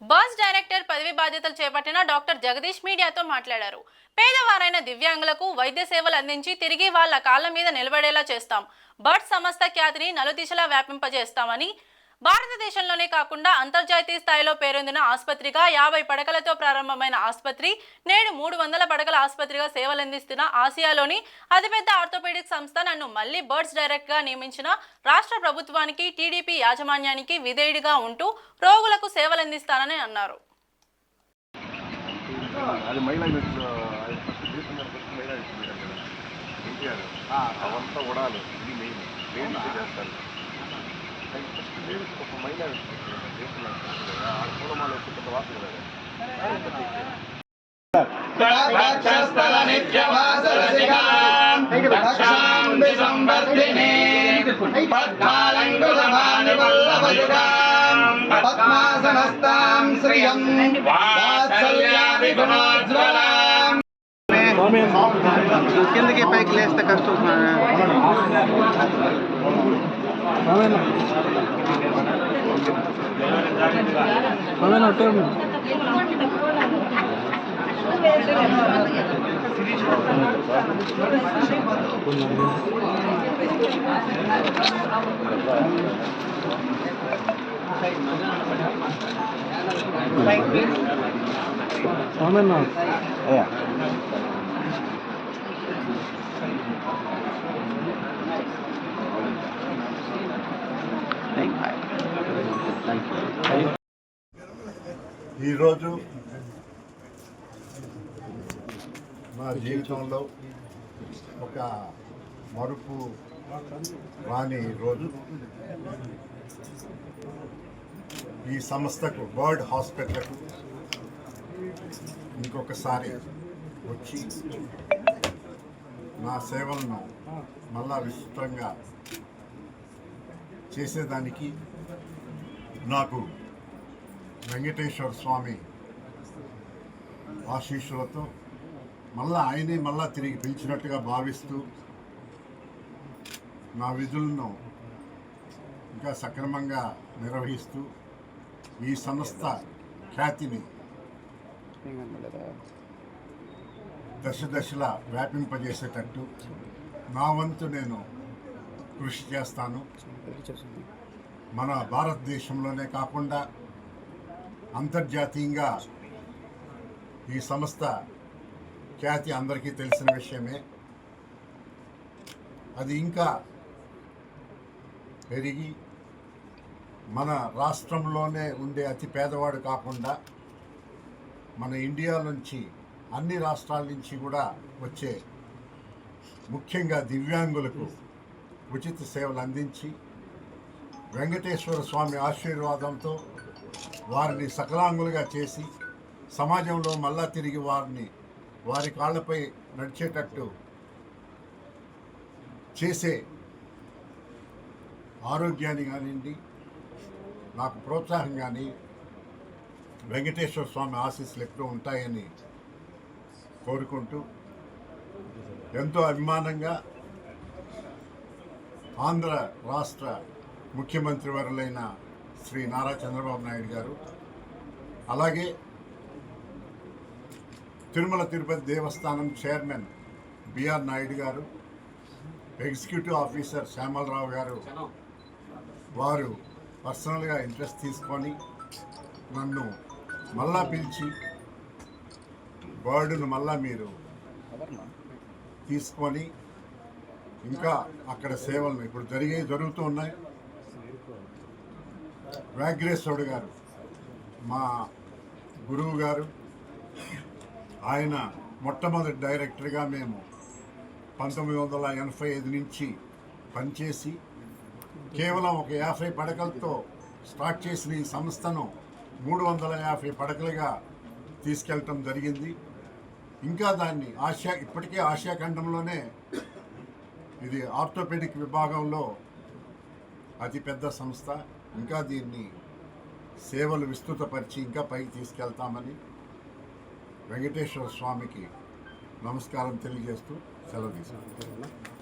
Bus director పదవి బాధ్యతలు చేపట్టిన డాక్టర్ జగదీష్ మీడియాతో మాట్లాడారు. పేదవారైన దివ్యాంగులకు వైద్య సేవలు అందించి తిరిగి వాళ్ళ కాళ్ళ మీద నిలబడేలా చేస్తాం. బర్డ్ సంస్థ ఖ్యాతిని నలుదిశలా వ్యాపింపజేస్తామని, భారతదేశంలోనే కాకుండా అంతర్జాతీయ స్థాయిలో పేరొందిన ఆసుపత్రిగా 50 పడకలతో ప్రారంభమైన ఆసుపత్రి నేడు 300 పడకల ఆసుపత్రిగా సేవలందిస్తున్న ఆసియాలోని అతిపెద్ద ఆర్థోపెడిక్ సంస్థ నన్ను మళ్లీ బర్డ్స్ డైరెక్ట్గా నియమించిన రాష్ట్ర ప్రభుత్వానికి, టీడీపీ యాజమాన్యానికి విధేయుడిగా ఉంటూ రోగులకు సేవలందిస్తానని అన్నారు. కిందకి పైకి లేస్తే కష్టం. ఈరోజు నా జీవితంలో ఒక మరుపు రాని రోజు. ఈ సంస్థకు, బర్డ్ హాస్పిటల్కు ఇంకొకసారి వచ్చి నా సేవలను మళ్ళా విస్తృతంగా చేసేదానికి నాకు వెంకటేశ్వర స్వామి ఆశీస్సులతో ఆయనే తిరిగి పిలిచినట్టుగా భావిస్తూ నా విధులను ఇంకా సక్రమంగా నిర్వహిస్తూ ఈ సంస్థ ఖ్యాతిని దశలా వ్యాపింపజేసేటట్టు నా వంతు నేను కృషి చేస్తాను. మన భారతదేశంలోనే కాకుండా అంతర్జాతీయంగా ఈ సంస్థ ఖ్యాతి అందరికీ తెలిసిన విషయమే. అది ఇంకా పెరిగి మన రాష్ట్రంలోనే ఉండే అతి పేదవాడు కాకుండా మన ఇండియా నుంచి, అన్ని రాష్ట్రాల నుంచి కూడా వచ్చే ముఖ్యంగా దివ్యాంగులకు ఉచిత సేవలు అందించి వెంకటేశ్వర స్వామి ఆశీర్వాదంతో వారిని సకలాంగులుగా చేసి సమాజంలో మళ్ళా తిరిగి వారి కాళ్ళపై నడిచేటట్టు చేసే ఆరోగ్యాన్ని కానివ్వండి, నాకు ప్రోత్సాహం కానీ వెంకటేశ్వర స్వామి ఆశీస్సులు ఎప్పుడూ ఉంటాయని కోరుకుంటూ, ఎంతో అభిమానంగా ఆంధ్ర రాష్ట్ర ముఖ్యమంత్రి వర్యులైన శ్రీ నారా చంద్రబాబు నాయుడు గారు, అలాగే తిరుమల తిరుపతి దేవస్థానం చైర్మన్ బిఆర్ నాయుడు గారు, ఎగ్జిక్యూటివ్ ఆఫీసర్ శ్యామలరావు గారు, వారు పర్సనల్గా ఇంట్రెస్ట్ తీసుకొని నన్ను మళ్ళా పిలిచి బర్డును మీరు తీసుకొని ఇంకా అక్కడ సేవలను ఇప్పుడు జరుగుతూ ఉన్నాయి. వ్యాఘ్రేశ్వరుడు గారు మా గురువు గారు, ఆయన మొట్టమొదటి డైరెక్టర్గా మేము 1985 నుంచి పనిచేసి కేవలం ఒక 50 పడకలతో స్టార్ట్ చేసిన ఈ సంస్థను 350 పడకలుగా తీసుకెళ్ళటం జరిగింది. ఇంకా దాన్ని ఇప్పటికే ఆసియా ఖండంలోనే ఇది ఆర్థోపెడిక్ విభాగంలో అతిపెద్ద సంస్థ. ఇంకా దీన్ని సేవలు విస్తృతపరిచి ఇంకా పైకి తీసుకెళ్తామని వెంకటేశ్వర స్వామికి నమస్కారం తెలియజేస్తూ సెలవు తీసుకుంటాను.